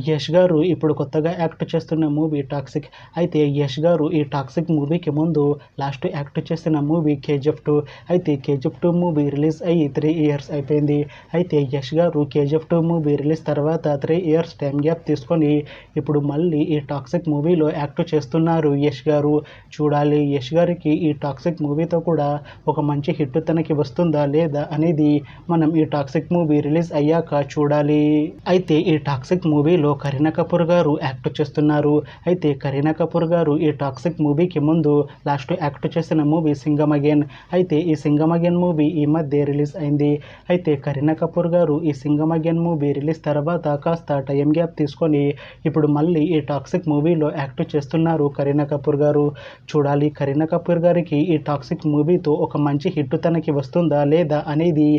యష్ గారు ఇప్పుడు కొత్తగా యాక్ట్ చేస్తున్న మూవీ టాక్సిక్. అయితే యష్ గారు ఈ టాక్సిక్ మూవీకి ముందు లాస్ట్ యాక్ట్ చేసిన మూవీ కేజీఎఫ్ 2. అయితే కేజీఎఫ్ 2 మూవీ రిలీజ్ అయ్యి 3 ఇయర్స్ అయిపోయింది. అయితే యష్ గారు కేజీఎఫ్ 2 మూవీ రిలీజ్ తర్వాత 3 ఇయర్స్ టైం గ్యాప్ తీసుకొని ఇప్పుడు మళ్ళీ ఈ టాక్సిక్ మూవీలో యాక్ట్ చేస్తున్నారు యష్ గారు. చూడాలి యష్ గారికి ఈ టాక్సిక్ మూవీతో కూడా ఒక మంచి హిట్ తనకి వస్తుందా లేదా అనేది మనం ఈ టాక్సిక్ మూవీ రిలీజ్ అయ్యాక చూడాలి. అయితే ఈ టాక్సిక్ మూవీ కరీనా కపూర్ గారు యాక్ట్ చేస్తున్నారు. అయితే కరీనా కపూర్ గారు ఈ టాక్సిక్ మూవీకి ముందు లాస్ట్ యాక్ట్ చేసిన మూవీ సింగం అగైన్. అయితే ఈ సింగం అగైన్ మూవీ ఈ మధ్య రిలీజ్ అయింది. అయితే కరీనా కపూర్ గారు ఈ సింగం అగైన్ మూవీ రిలీజ్ తర్వాత కాస్త టైం గ్యాప్ తీసుకొని ఇప్పుడు మళ్ళీ ఈ టాక్సిక్ మూవీలో యాక్ట్ చేస్తున్నారు కరీనా కపూర్ గారు. చూడాలి కరీనా కపూర్ గారికి ఈ టాక్సిక్ మూవీతో ఒక మంచి హిట్ తనకి వస్తుందా లేదా అనేది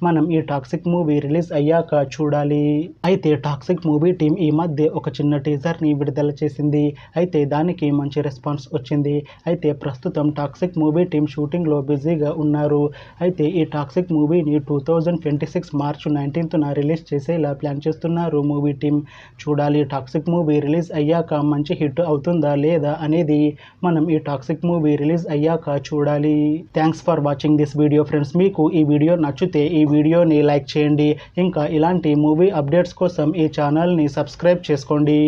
మనం ఈ టాక్సిక్ మూవీ రిలీజ్ అయ్యాక చూడాలి. అయితే టాక్సిక్ మూవీ టీం ఈ మధ్య ఒక చిన్న టీజర్ని విడుదల చేసింది. అయితే దానికి మంచి రెస్పాన్స్ వచ్చింది. అయితే ప్రస్తుతం టాక్సిక్ మూవీ టీం షూటింగ్లో బిజీగా ఉన్నారు. అయితే ఈ టాక్సిక్ మూవీని 2026 మార్చి 19న రిలీజ్ చేసేలా ప్లాన్ చేస్తున్నారు మూవీ టీం. చూడాలి టాక్సిక్ మూవీ రిలీజ్ అయ్యాక మంచి హిట్ అవుతుందా లేదా అనేది మనం ఈ టాక్సిక్ మూవీ రిలీజ్ అయ్యాక చూడాలి. Thanks for watching this video friends. మీకు ఈ వీడియో నచ్చితే ఈ వీడియోని లైక్ చేయండి. ఇంకా ఇలాంటి మూవీ అప్డేట్స్ కోసం ఈ ఛానల్ని సబ్స్క్రైబ్ చేసుకోండి.